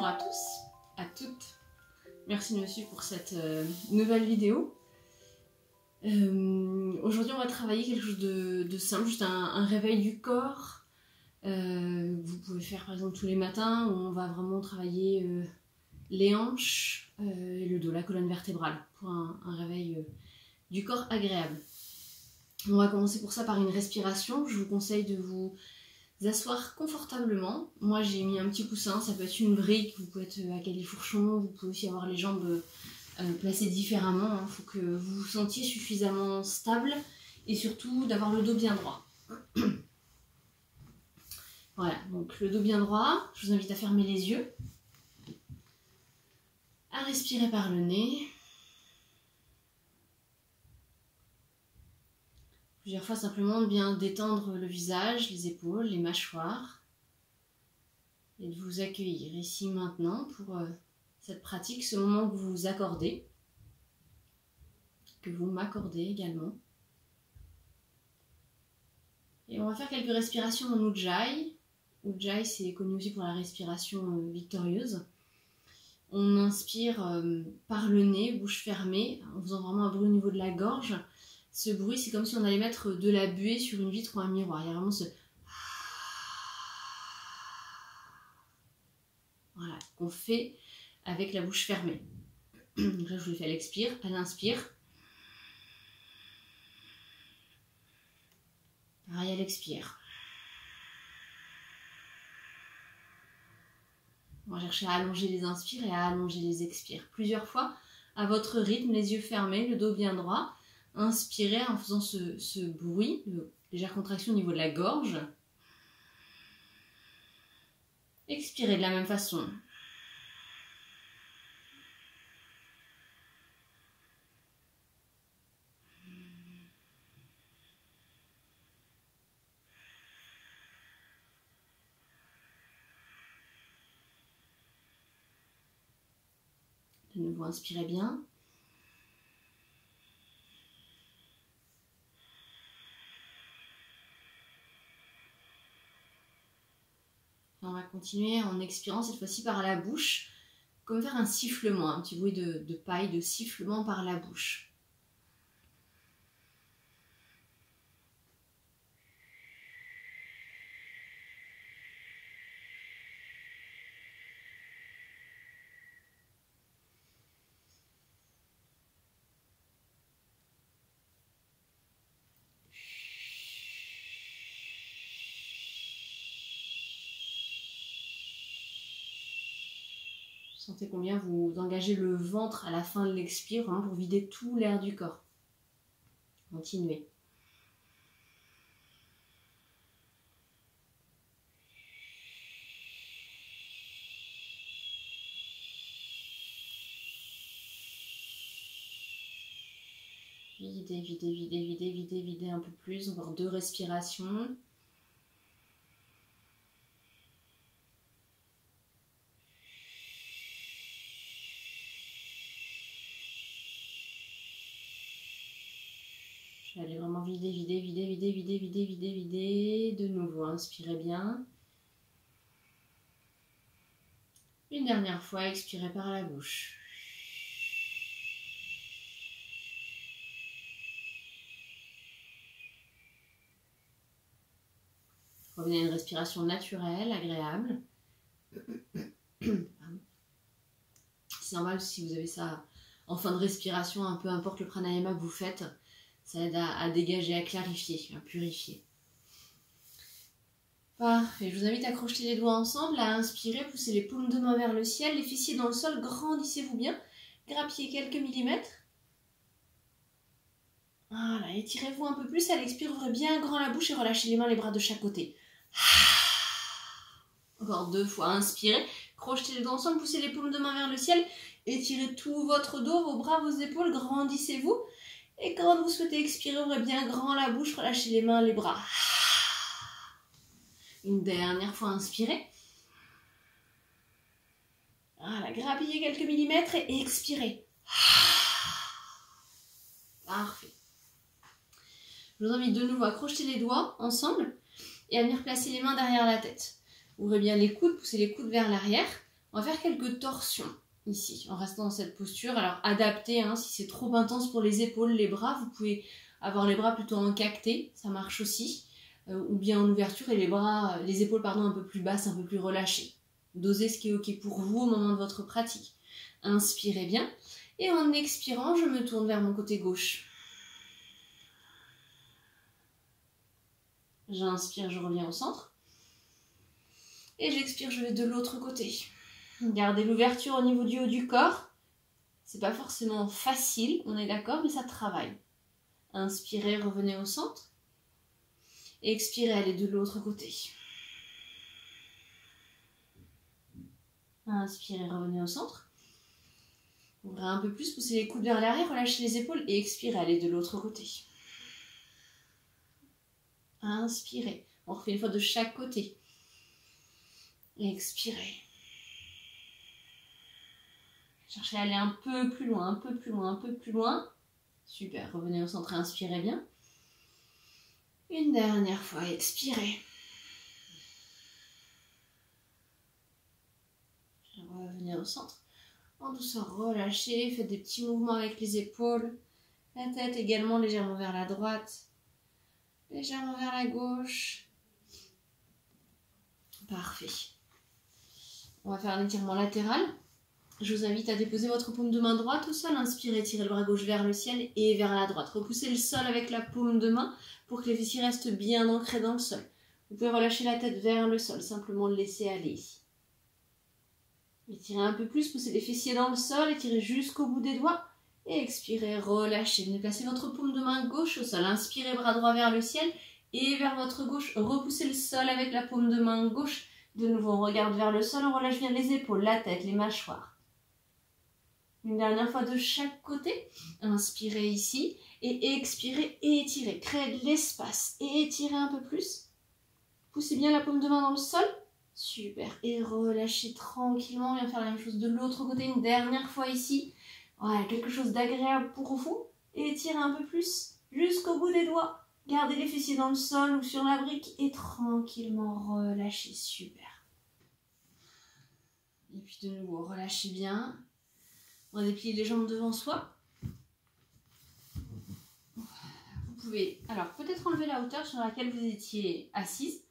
Bonjour à tous, à toutes. Merci de me suivre pour cette nouvelle vidéo. Aujourd'hui, on va travailler quelque chose de simple, juste un réveil du corps. Vous pouvez faire par exemple tous les matins où on va vraiment travailler les hanches et le dos, la colonne vertébrale pour un réveil du corps agréable. On va commencer pour ça par une respiration. Je vous conseille de vous asseoir confortablement. Moi j'ai mis un petit coussin, ça peut être une brique, vous pouvez être à califourchon, vous pouvez aussi avoir les jambes placées différemment. Il faut que vous vous sentiez suffisamment stable et surtout d'avoir le dos bien droit. Voilà, donc le dos bien droit, je vous invite à fermer les yeux, à respirer par le nez. Plusieurs fois simplement de bien détendre le visage, les épaules, les mâchoires et de vous accueillir ici maintenant pour cette pratique, ce moment que vous vous accordez, que vous m'accordez également. Et on va faire quelques respirations en Ujjayi. Ujjayi, c'est connu aussi pour la respiration victorieuse. On inspire par le nez, bouche fermée, en faisant vraiment un bruit au niveau de la gorge. Ce bruit, c'est comme si on allait mettre de la buée sur une vitre ou un miroir. Il y a vraiment ce... Voilà, qu'on fait avec la bouche fermée. Donc là, je vous le fais à l'expire, à l'inspire. Pareil à l'expire. On va chercher à allonger les inspires et à allonger les expires. Plusieurs fois, à votre rythme, les yeux fermés, le dos bien droit. Inspirez en faisant ce bruit, légère contraction au niveau de la gorge. Expirez de la même façon. De nouveau, inspirez bien. On va continuer en expirant cette fois-ci par la bouche, comme faire un sifflement, un petit bruit de paille, de sifflement par la bouche. Sentez combien vous engagez le ventre à la fin de l'expire, hein, pour vider tout l'air du corps. Continuez. Videz, videz, videz, videz, videz, videz un peu plus. Encore 2 respirations. Je vais aller vraiment vider, vider, vider, vider, vider, vider, vider, vider. De nouveau, inspirez bien. Une dernière fois, expirez par la bouche. Revenez à une respiration naturelle, agréable. C'est normal si vous avez ça en fin de respiration, peu importe le pranayama que vous faites, ça aide à dégager, à clarifier, à purifier. Parfait, je vous invite à crocheter les doigts ensemble, à inspirer, poussez les paumes de main vers le ciel, les fessiers dans le sol, grandissez-vous bien, grappillez quelques millimètres. Voilà, étirez-vous un peu plus, à l'expire, ouvrez bien grand la bouche et relâchez les mains, les bras de chaque côté. Encore 2 fois, inspirez, crochetez les doigts ensemble, poussez les paumes de main vers le ciel, étirez tout votre dos, vos bras, vos épaules, grandissez-vous. Et quand vous souhaitez expirer, ouvrez bien grand la bouche, relâchez les mains, les bras. Une dernière fois, inspirez. Voilà, grappillez quelques millimètres et expirez. Parfait. Je vous invite de nouveau à crocheter les doigts ensemble et à venir placer les mains derrière la tête. Ouvrez bien les coudes, poussez les coudes vers l'arrière. On va faire quelques torsions ici, en restant dans cette posture. Alors adaptez, hein, si c'est trop intense pour les épaules, les bras, vous pouvez avoir les bras plutôt encactés, ça marche aussi. Ou bien en ouverture et les épaules pardon, un peu plus basses, un peu plus relâchées. Dosez ce qui est ok pour vous au moment de votre pratique. Inspirez bien. Et en expirant, je me tourne vers mon côté gauche. J'inspire, je reviens au centre. Et j'expire, je vais de l'autre côté. Gardez l'ouverture au niveau du haut du corps. C'est pas forcément facile, on est d'accord, mais ça travaille. Inspirez, revenez au centre. Expirez, allez de l'autre côté. Inspirez, revenez au centre. Ouvrez un peu plus, poussez les coudes vers l'arrière, relâchez les épaules et expirez, allez de l'autre côté. Inspirez. On refait une fois de chaque côté. Expirez. Cherchez à aller un peu plus loin, un peu plus loin, un peu plus loin. Super, revenez au centre et inspirez bien. Une dernière fois, expirez. Revenez au centre. En douceur, relâchez, faites des petits mouvements avec les épaules. La tête également légèrement vers la droite. Légèrement vers la gauche. Parfait. On va faire un étirement latéral. Je vous invite à déposer votre paume de main droite au sol. Inspirez, tirez le bras gauche vers le ciel et vers la droite. Repoussez le sol avec la paume de main pour que les fessiers restent bien ancrés dans le sol. Vous pouvez relâcher la tête vers le sol, simplement le laisser aller ici. Étirez un peu plus, poussez les fessiers dans le sol, étirez jusqu'au bout des doigts. Et expirez, relâchez. Venez placer votre paume de main gauche au sol. Inspirez, bras droit vers le ciel et vers votre gauche. Repoussez le sol avec la paume de main gauche. De nouveau, on regarde vers le sol, on relâche bien les épaules, la tête, les mâchoires. Une dernière fois de chaque côté. Inspirez ici et expirez et étirez. Créez de l'espace et étirez un peu plus. Poussez bien la paume de main dans le sol. Super. Et relâchez tranquillement. On vient faire la même chose de l'autre côté une dernière fois ici. Voilà, quelque chose d'agréable pour vous. Et étirez un peu plus jusqu'au bout des doigts. Gardez les fessiers dans le sol ou sur la brique et tranquillement relâchez. Super. Et puis de nouveau, relâchez bien. On va déplier les jambes devant soi. Vous pouvez alors peut-être enlever la hauteur sur laquelle vous étiez assise.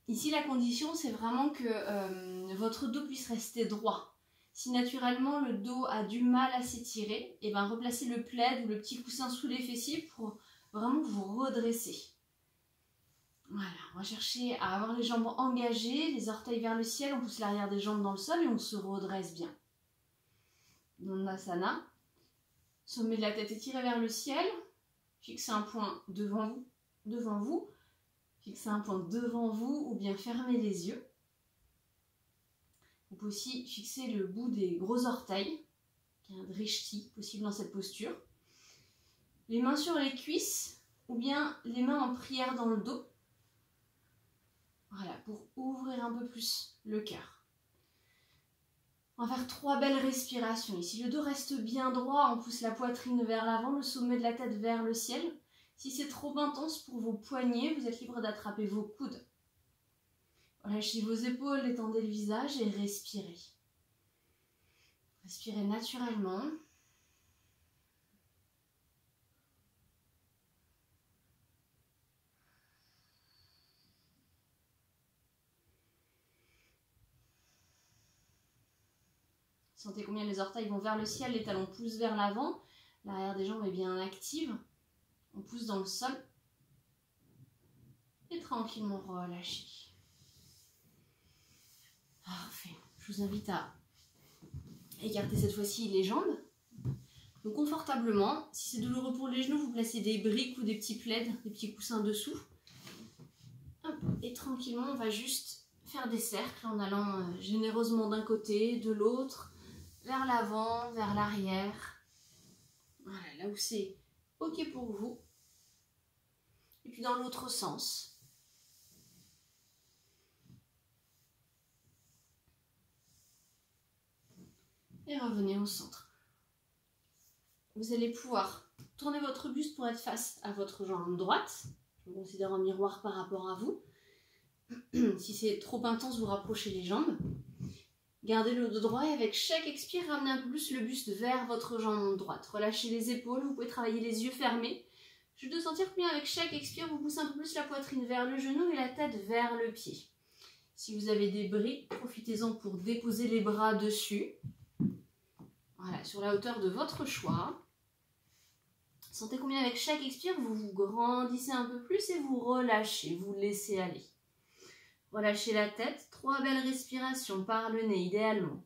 Ici, la condition, c'est vraiment que votre dos puisse rester droit. Si naturellement le dos a du mal à s'étirer, et bien replacez le plaid ou le petit coussin sous les fessiers pour vraiment vous redresser. Voilà, on va chercher à avoir les jambes engagées, les orteils vers le ciel, on pousse l'arrière des jambes dans le sol et on se redresse bien. Dandasana. Sommet de la tête étiré vers le ciel. Fixez un point devant vous. Fixez un point devant vous ou bien fermez les yeux. Vous pouvez aussi fixer le bout des gros orteils, qui est un drishti possible dans cette posture. Les mains sur les cuisses ou bien les mains en prière dans le dos. Voilà, pour ouvrir un peu plus le cœur. On va faire 3 belles respirations. Ici, le dos reste bien droit, on pousse la poitrine vers l'avant, le sommet de la tête vers le ciel. Si c'est trop intense pour vos poignets, vous êtes libre d'attraper vos coudes. Relâchez vos épaules, étendez le visage et respirez. Respirez naturellement. Sentez combien les orteils vont vers le ciel, les talons poussent vers l'avant. L'arrière des jambes est bien active. On pousse dans le sol. Et tranquillement relâchez. Parfait. Je vous invite à écarter cette fois-ci les jambes. Donc confortablement. Si c'est douloureux pour les genoux, vous placez des briques ou des petits plaids, des petits coussins dessous. Hop. Et tranquillement, on va juste faire des cercles en allant généreusement d'un côté, de l'autre, vers l'avant, vers l'arrière. Voilà, là où c'est ok pour vous. Et puis dans l'autre sens. Et revenez au centre. Vous allez pouvoir tourner votre buste pour être face à votre jambe droite. Je vous considère en miroir par rapport à vous. Si c'est trop intense, vous rapprochez les jambes. Gardez le dos droit et avec chaque expire, ramenez un peu plus le buste vers votre jambe droite. Relâchez les épaules, vous pouvez travailler les yeux fermés. Juste de sentir combien avec chaque expire, vous poussez un peu plus la poitrine vers le genou et la tête vers le pied. Si vous avez des briques, profitez-en pour déposer les bras dessus. Voilà, sur la hauteur de votre choix. Sentez combien avec chaque expire, vous vous grandissez un peu plus et vous relâchez, vous laissez aller. Relâchez la tête, 3 belles respirations par le nez idéalement.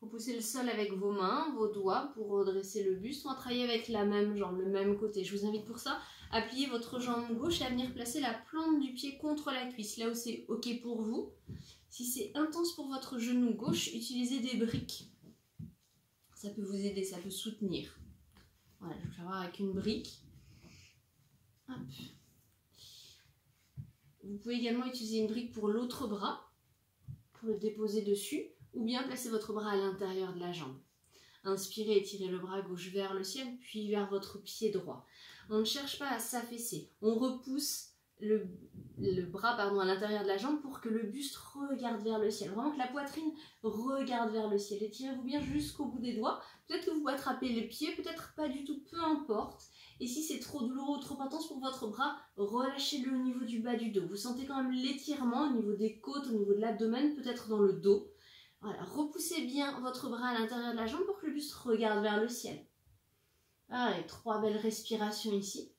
Vous poussez le sol avec vos mains, vos doigts pour redresser le buste. On va travailler avec la même jambe, le même côté. Je vous invite pour ça à plier votre jambe gauche et à venir placer la plante du pied contre la cuisse, là où c'est OK pour vous. Si c'est intense pour votre genou gauche, utilisez des briques. Ça peut vous aider, ça peut soutenir. Voilà, je vais faire voir avec une brique. Hop. Vous pouvez également utiliser une brique pour l'autre bras, pour le déposer dessus. Ou bien placez votre bras à l'intérieur de la jambe. Inspirez, étirez le bras gauche vers le ciel, puis vers votre pied droit. On ne cherche pas à s'affaisser. On repousse le bras à l'intérieur de la jambe pour que le buste regarde vers le ciel. Vraiment que la poitrine regarde vers le ciel. Étirez-vous bien jusqu'au bout des doigts. Peut-être que vous pouvez attraper les pieds, peut-être pas du tout, peu importe. Et si c'est trop douloureux ou trop intense pour votre bras, relâchez-le au niveau du bas du dos. Vous sentez quand même l'étirement au niveau des côtes, au niveau de l'abdomen, peut-être dans le dos. Voilà, repoussez bien votre bras à l'intérieur de la jambe pour que le buste regarde vers le ciel. Allez, 3 belles respirations ici.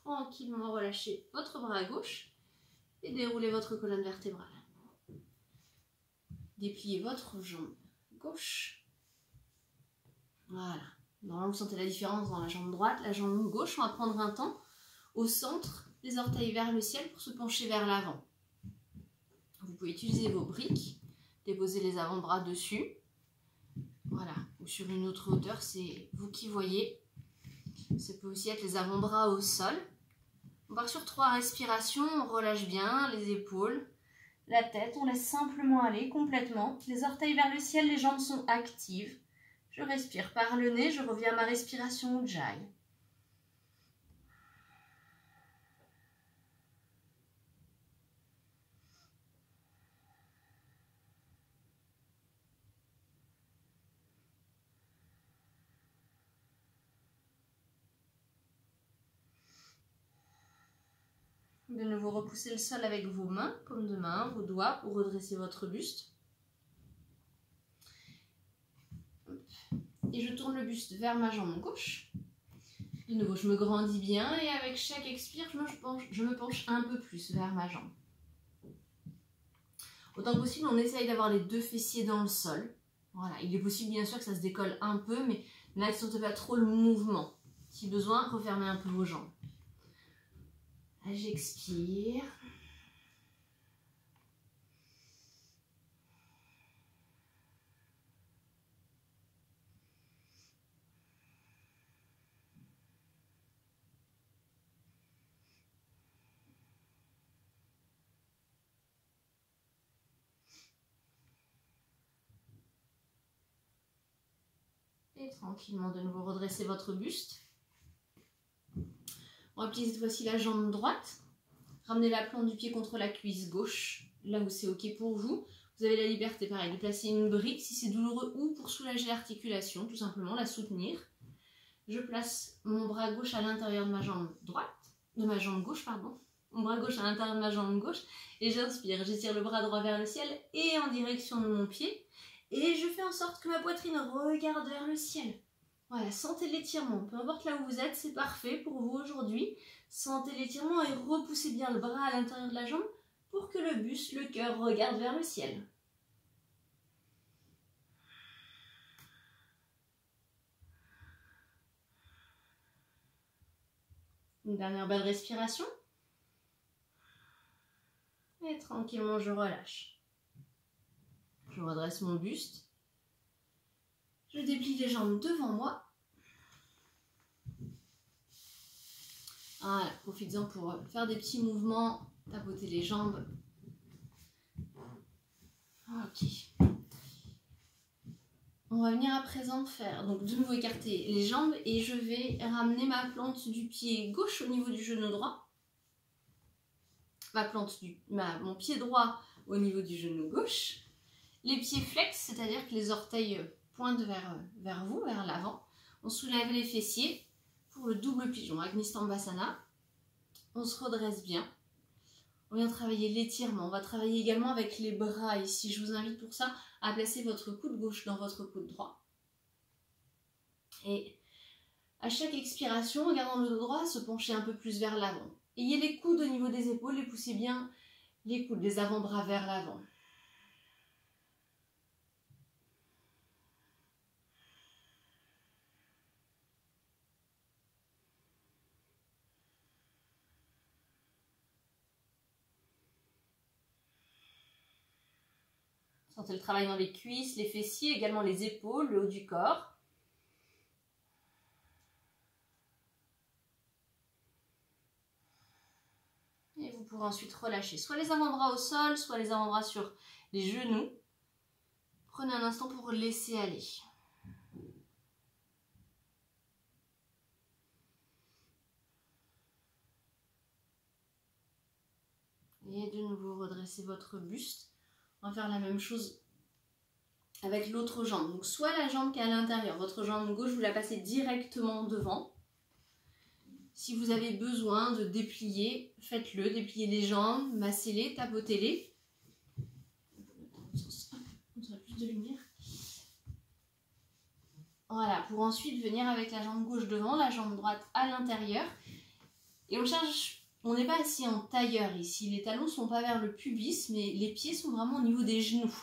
Tranquillement relâchez votre bras gauche et déroulez votre colonne vertébrale. Dépliez votre jambe gauche. Voilà. Normalement, vous sentez la différence dans la jambe droite, la jambe gauche. On va prendre un temps au centre, les orteils vers le ciel pour se pencher vers l'avant. Vous pouvez utiliser vos briques, déposer les avant-bras dessus. Voilà. Ou sur une autre hauteur, c'est vous qui voyez. Ça peut aussi être les avant-bras au sol. On part sur 3 respirations. On relâche bien les épaules, la tête. On laisse simplement aller complètement. Les orteils vers le ciel, les jambes sont actives. Je respire par le nez, je reviens à ma respiration Ujjayi. De nouveau, repoussez le sol avec vos mains, paumes de main, vos doigts pour redresser votre buste. Et je tourne le buste vers ma jambe gauche. De nouveau, je me grandis bien et avec chaque expire, je me penche un peu plus vers ma jambe. Autant que possible, on essaye d'avoir les 2 fessiers dans le sol. Voilà, il est possible bien sûr que ça se décolle un peu, mais n'accentuez pas trop le mouvement. Si besoin, refermez un peu vos jambes. J'expire. Et tranquillement de nouveau redressez votre buste. On va plier cette fois-ci la jambe droite. Ramenez la plante du pied contre la cuisse gauche, là où c'est OK pour vous. Vous avez la liberté, pareil, de placer une brique si c'est douloureux ou pour soulager l'articulation, tout simplement, la soutenir. Je place mon bras gauche à l'intérieur de ma jambe gauche, pardon. Mon bras gauche à l'intérieur de ma jambe gauche et j'inspire. J'étire le bras droit vers le ciel et en direction de mon pied. Et je fais en sorte que ma poitrine regarde vers le ciel. Voilà, sentez l'étirement. Peu importe là où vous êtes, c'est parfait pour vous aujourd'hui. Sentez l'étirement et repoussez bien le bras à l'intérieur de la jambe pour que le buste, le cœur regarde vers le ciel. Une dernière belle respiration. Et tranquillement, je relâche. Je redresse mon buste. Je déplie les jambes devant moi. Voilà, profites-en pour faire des petits mouvements, tapoter les jambes. Ok. On va venir à présent faire, donc de nouveau écarter les jambes et je vais ramener ma plante du pied gauche au niveau du genou droit. Mon pied droit au niveau du genou gauche. Les pieds flex, c'est-à-dire que les orteils pointent vers vous, vers l'avant. On soulève les fessiers pour le double pigeon, Agni Stambhasana. On se redresse bien. On vient travailler l'étirement. On va travailler également avec les bras ici. Je vous invite pour ça à placer votre coude gauche dans votre coude droit. Et à chaque expiration, en gardant le dos droit, se pencher un peu plus vers l'avant. Ayez les coudes au niveau des épaules et poussez bien les coudes, les avant-bras vers l'avant. Sentez le travail dans les cuisses, les fessiers, également les épaules, le haut du corps. Et vous pourrez ensuite relâcher soit les avant-bras au sol, soit les avant-bras sur les genoux. Prenez un instant pour laisser aller. Et de nouveau redressez votre buste. On va faire la même chose avec l'autre jambe. Donc soit la jambe qui est à l'intérieur, votre jambe gauche, vous la passez directement devant. Si vous avez besoin de déplier, faites-le. Dépliez les jambes, massez-les, tapotez-les. On a plus de lumière. Voilà, pour ensuite venir avec la jambe gauche devant, la jambe droite à l'intérieur. Et on cherche... On n'est pas assis en tailleur ici, les talons ne sont pas vers le pubis, mais les pieds sont vraiment au niveau des genoux.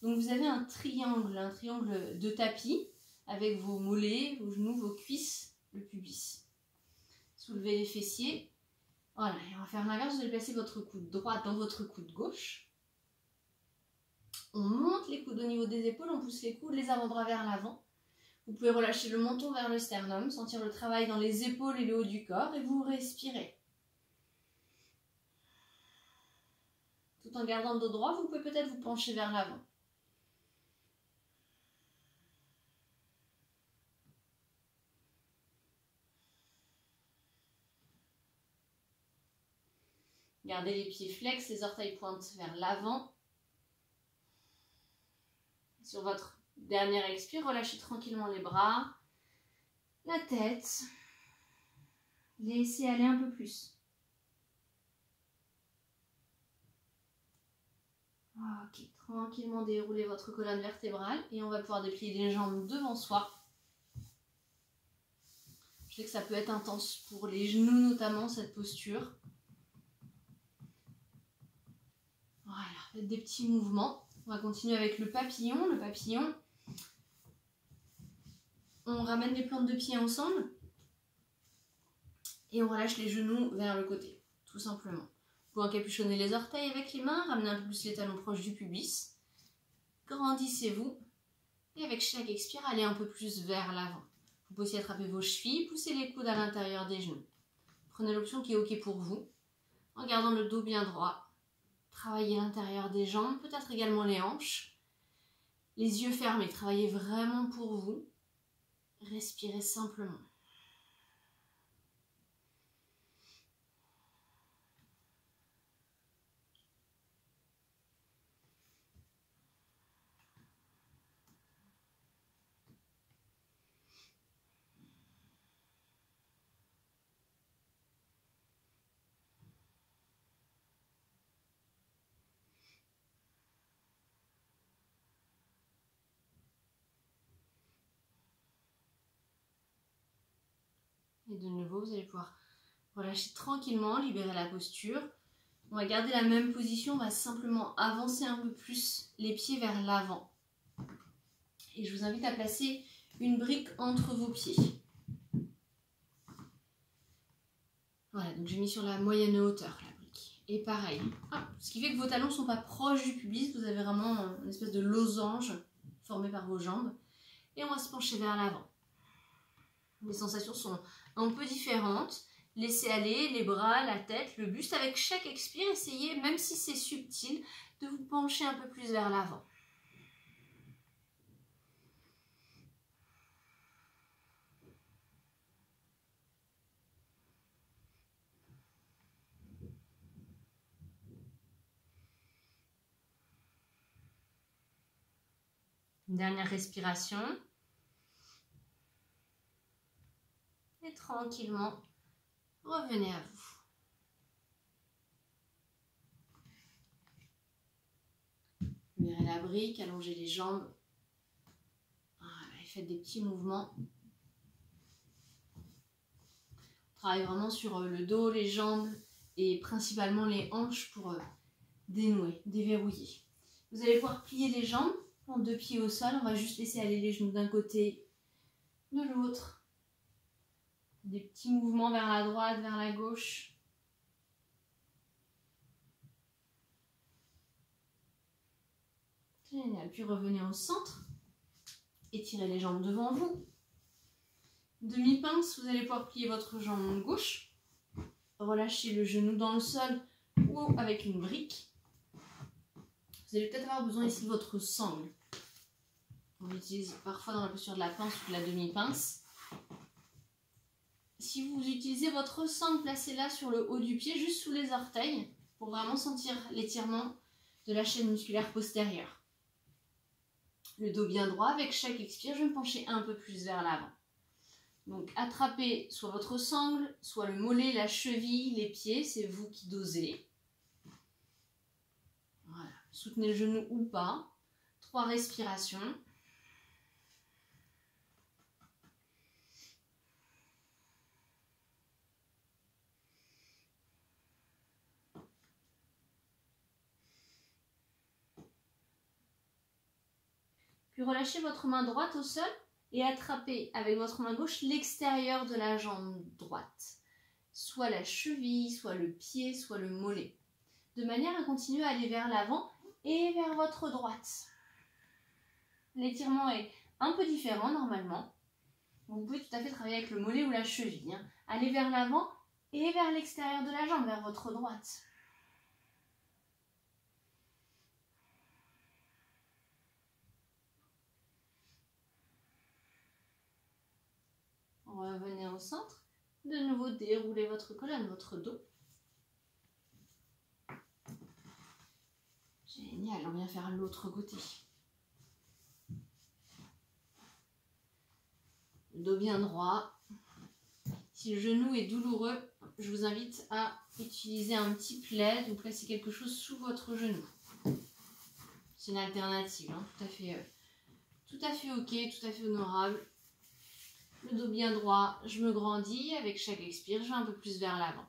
Donc vous avez un triangle de tapis avec vos mollets, vos genoux, vos cuisses, le pubis. Soulevez les fessiers. Voilà, et on va faire l'inverse, vous allez placer votre coude droit dans votre coude gauche. On monte les coudes au niveau des épaules, on pousse les coudes, les avant-bras vers l'avant. Vous pouvez relâcher le menton vers le sternum, sentir le travail dans les épaules et le haut du corps et vous respirez. Tout en gardant le dos droit, vous pouvez peut-être vous pencher vers l'avant. Gardez les pieds flex, les orteils pointent vers l'avant. Sur votre dernière expire, relâchez tranquillement les bras, la tête. Laissez aller un peu plus. Ok, tranquillement déroulez votre colonne vertébrale et on va pouvoir déplier les jambes devant soi. Je sais que ça peut être intense pour les genoux notamment, cette posture. Voilà, faites des petits mouvements. On va continuer avec le papillon. Le papillon, on ramène les plantes de pied ensemble et on relâche les genoux vers le côté, tout simplement. Vous pouvez encapuchonner les orteils avec les mains, ramener un peu plus les talons proches du pubis. Grandissez-vous et avec chaque expire, allez un peu plus vers l'avant. Vous pouvez aussi attraper vos chevilles, pousser les coudes à l'intérieur des genoux. Prenez l'option qui est OK pour vous, en gardant le dos bien droit. Travaillez l'intérieur des jambes, peut-être également les hanches. Les yeux fermés, travaillez vraiment pour vous. Respirez simplement. Et de nouveau, vous allez pouvoir relâcher tranquillement, libérer la posture. On va garder la même position, on va simplement avancer un peu plus les pieds vers l'avant. Et je vous invite à placer une brique entre vos pieds. Voilà, donc j'ai mis sur la moyenne hauteur la brique. Et pareil, ce qui fait que vos talons ne sont pas proches du pubis, vous avez vraiment une espèce de losange formé par vos jambes. et on va se pencher vers l'avant. Les sensations sont un peu différentes. Laissez aller les bras, la tête, le buste. Avec chaque expire, essayez, même si c'est subtil, de vous pencher un peu plus vers l'avant. Une dernière respiration. Et tranquillement, revenez à vous. Mirez la brique, allongez les jambes. Voilà, et faites des petits mouvements. On travaille vraiment sur le dos, les jambes et principalement les hanches pour dénouer, déverrouiller. Vous allez pouvoir plier les jambes, en 2 pieds au sol. On va juste laisser aller les genoux d'un côté, de l'autre. Des petits mouvements vers la droite, vers la gauche. Génial. Puis revenez au centre. Étirez les jambes devant vous. Demi-pince, vous allez pouvoir plier votre jambe gauche. Relâchez le genou dans le sol ou avec une brique. Vous allez peut-être avoir besoin ici de votre sangle. On l'utilise parfois dans la posture de la pince ou de la demi-pince. Si vous utilisez votre sangle, placez-la sur le haut du pied, juste sous les orteils, pour vraiment sentir l'étirement de la chaîne musculaire postérieure. Le dos bien droit, avec chaque expire, je vais me pencher un peu plus vers l'avant. Donc attrapez soit votre sangle, soit le mollet, la cheville, les pieds, c'est vous qui dosez. Voilà. Soutenez le genou ou pas. 3 respirations. Puis relâchez votre main droite au sol et attrapez avec votre main gauche l'extérieur de la jambe droite. Soit la cheville, soit le pied, soit le mollet. De manière à continuer à aller vers l'avant et vers votre droite. L'étirement est un peu différent normalement. Vous pouvez tout à fait travailler avec le mollet ou la cheville. Allez vers l'avant et vers l'extérieur de la jambe, vers votre droite. Revenez au centre. De nouveau, déroulez votre colonne, votre dos. Génial, on vient faire l'autre côté. Le dos bien droit. Si le genou est douloureux, je vous invite à utiliser un petit plaid ou placer quelque chose sous votre genou. C'est une alternative, hein, tout à fait ok, tout à fait honorable. Le dos bien droit, je me grandis. Avec chaque expire, je vais un peu plus vers l'avant.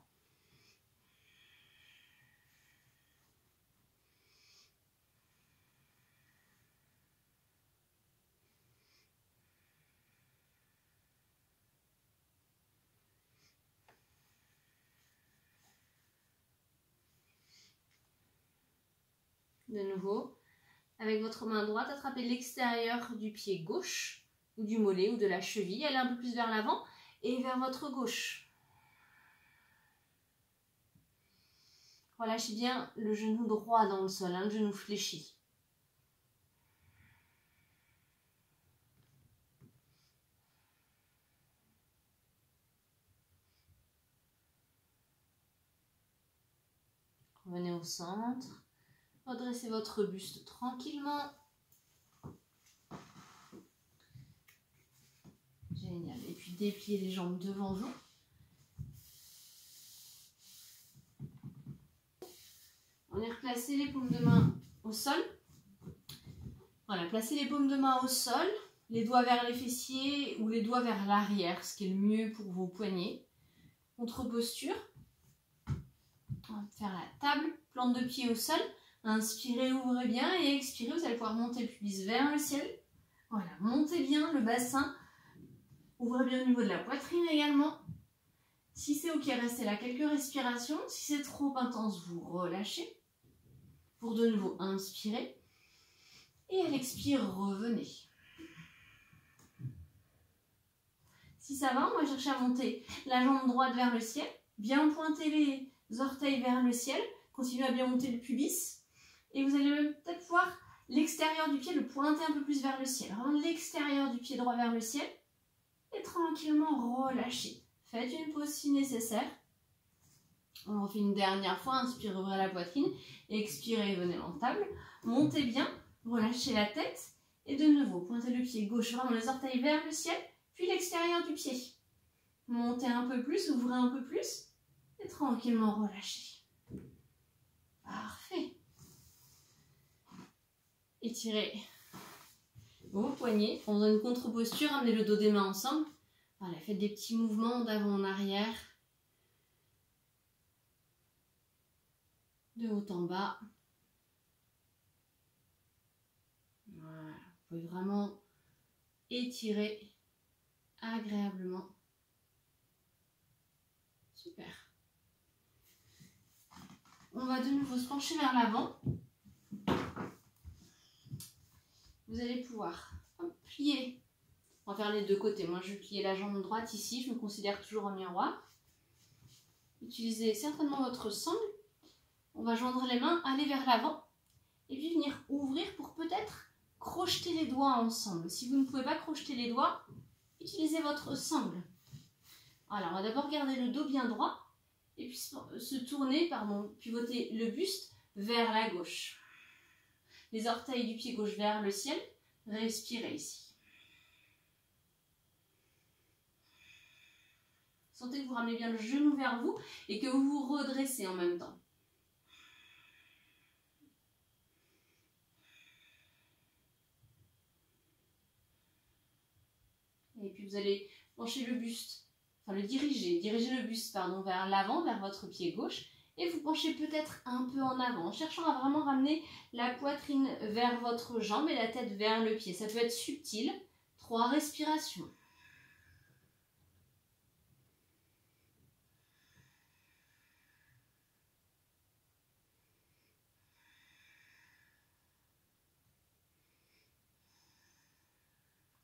De nouveau, avec votre main droite, attrapez l'extérieur du pied gauche, ou du mollet, ou de la cheville. Allez un peu plus vers l'avant et vers votre gauche. Relâchez bien le genou droit dans le sol, le genou fléchi. Revenez au centre. Redressez votre buste tranquillement. Génial. Et puis dépliez les jambes devant vous. On est replacé les paumes de main au sol. Voilà, placez les paumes de main au sol, les doigts vers les fessiers ou les doigts vers l'arrière, ce qui est le mieux pour vos poignets. Contre-posture. On va faire la table, plante de pied au sol. Inspirez, ouvrez bien et expirez, vous allez pouvoir monter le pubis vers le ciel. Voilà, montez bien le bassin. Ouvrez bien au niveau de la poitrine également. Si c'est ok, restez là quelques respirations. Si c'est trop intense, vous relâchez. Pour de nouveau inspirer. Et à l'expire, revenez. Si ça va, on va chercher à monter la jambe droite vers le ciel, bien pointer les orteils vers le ciel, continuez à bien monter le pubis. Et vous allez même peut-être voir l'extérieur du pied le pointer un peu plus vers le ciel. Rendre l'extérieur du pied droit vers le ciel et tranquillement relâcher. Faites une pause si nécessaire. On refait une dernière fois, inspirez, ouvrez la poitrine, expirez, venez en table. Montez bien, relâchez la tête et de nouveau, pointez le pied gauche, vraiment les orteils vers le ciel, puis l'extérieur du pied. Montez un peu plus, ouvrez un peu plus et tranquillement relâchez. Parfait. Étirez vos poignets, faisons une contre-posture, amenez le dos des mains ensemble. Voilà, faites des petits mouvements d'avant en arrière. De haut en bas. Voilà. Vous pouvez vraiment étirer agréablement. Super. On va de nouveau se pencher vers l'avant. Vous allez pouvoir plier. On va faire les deux côtés. Moi, je vais plier la jambe droite ici. Je me considère toujours en miroir. Utilisez certainement votre sangle. On va joindre les mains, aller vers l'avant et puis venir ouvrir pour peut-être crocheter les doigts ensemble. Si vous ne pouvez pas crocheter les doigts, utilisez votre sangle. Alors, on va d'abord garder le dos bien droit et puis se tourner, pivoter le buste vers la gauche. Les orteils du pied gauche vers le ciel. Respirez ici. Sentez que vous ramenez bien le genou vers vous et que vous vous redressez en même temps. Et puis vous allez pencher le buste, diriger le buste vers l'avant, vers votre pied gauche. Et vous penchez peut-être un peu en avant, en cherchant à vraiment ramener la poitrine vers votre jambe et la tête vers le pied. Ça peut être subtil. 3 respirations.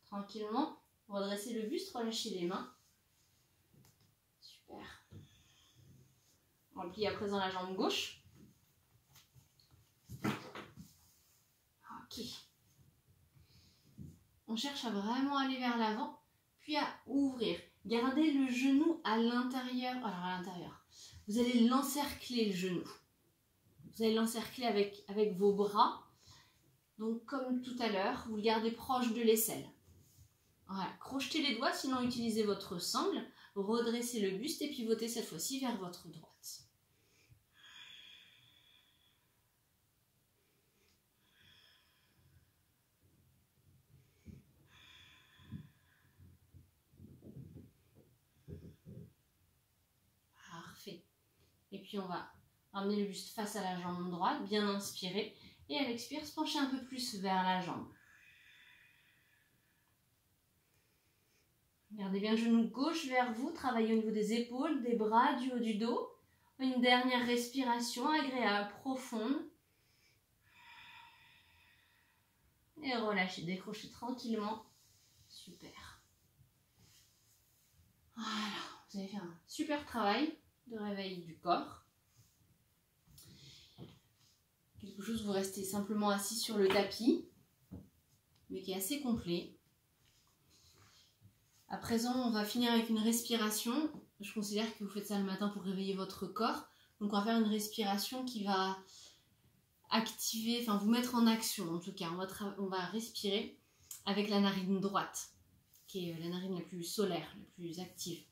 Tranquillement, redressez le buste, relâchez les mains. Super. On plie à présent la jambe gauche. Ok. On cherche à vraiment aller vers l'avant, puis à ouvrir. Gardez le genou à l'intérieur. Alors à l'intérieur, vous allez l'encercler le genou. Vous allez l'encercler avec vos bras. Donc comme tout à l'heure, vous le gardez proche de l'aisselle. Voilà, crochetez les doigts, sinon utilisez votre sangle. Redressez le buste et pivotez cette fois-ci vers votre droite. Parfait. Et puis on va ramener le buste face à la jambe droite, bien inspirer. Et à l'expire, se pencher un peu plus vers la jambe. Gardez bien le genou gauche vers vous, travaillez au niveau des épaules, des bras, du haut du dos. Une dernière respiration agréable, profonde. Et relâchez, décrochez tranquillement. Super. Voilà, vous avez fait un super travail de réveil du corps. Quelque chose, vous restez simplement assis sur le tapis, mais qui est assez complet. À présent, on va finir avec une respiration. Je considère que vous faites ça le matin pour réveiller votre corps. Donc, on va faire une respiration qui va activer, vous mettre en action en tout cas. On va respirer avec la narine droite, qui est la narine la plus solaire, la plus active.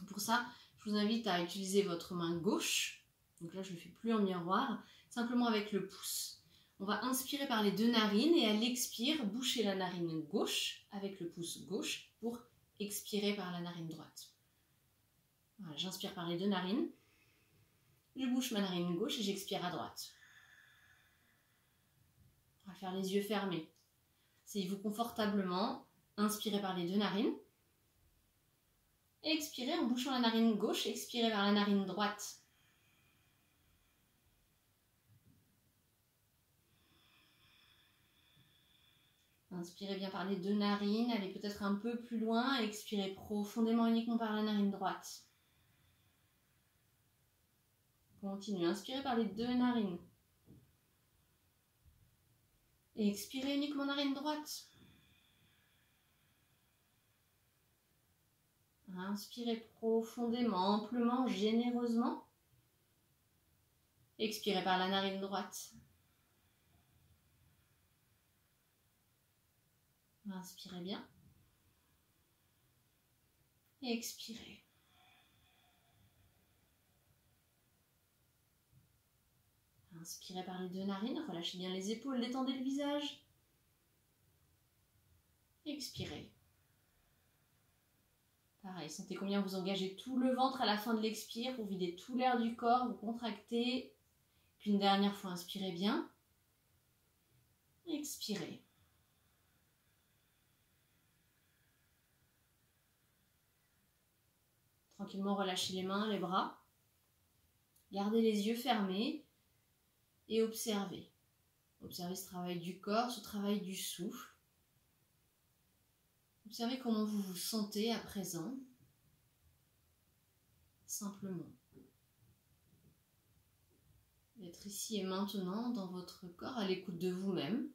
Pour ça, je vous invite à utiliser votre main gauche. Donc là, je ne le fais plus en miroir, simplement avec le pouce. On va inspirer par les 2 narines et à l'expire, boucher la narine gauche avec le pouce gauche pour expirer par la narine droite. Voilà, j'inspire par les 2 narines, je bouche ma narine gauche et j'expire à droite. On va faire les yeux fermés. Asseyez-vous confortablement, inspirez par les 2 narines. Et expirez en bouchant la narine gauche, expirez vers la narine droite. Inspirez bien par les 2 narines, allez peut-être un peu plus loin, expirez profondément uniquement par la narine droite. Continuez, inspirez par les 2 narines. Et expirez uniquement narine droite. Inspirez profondément, amplement, généreusement. Expirez par la narine droite. Inspirez bien. Et expirez. Inspirez par les 2 narines, relâchez bien les épaules, détendez le visage. Expirez. Pareil, sentez combien vous engagez tout le ventre à la fin de l'expire, vous videz tout l'air du corps, vous contractez. Puis une dernière fois, inspirez bien. Expirez. Tranquillement, relâchez les mains, les bras. Gardez les yeux fermés et observez. Observez ce travail du corps, ce travail du souffle. Observez comment vous vous sentez à présent. Simplement. D'être ici et maintenant dans votre corps, à l'écoute de vous-même.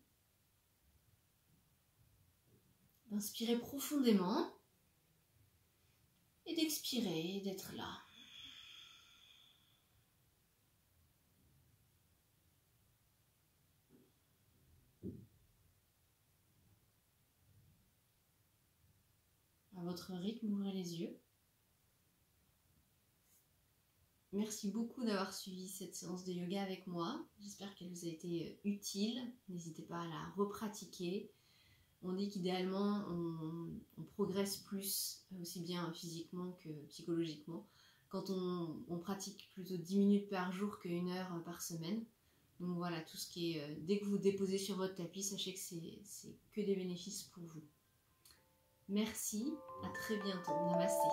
D'inspirer profondément et d'expirer, d'être là. À votre rythme, ouvrez les yeux. Merci beaucoup d'avoir suivi cette séance de yoga avec moi. J'espère qu'elle vous a été utile. N'hésitez pas à la repratiquer. On dit qu'idéalement, on progresse plus, aussi bien physiquement que psychologiquement, quand on pratique plutôt 10 minutes par jour qu'1 heure par semaine. Donc voilà, tout ce qui est... dès que vous déposez sur votre tapis, sachez que c'est que des bénéfices pour vous. Merci, à très bientôt. Namasté.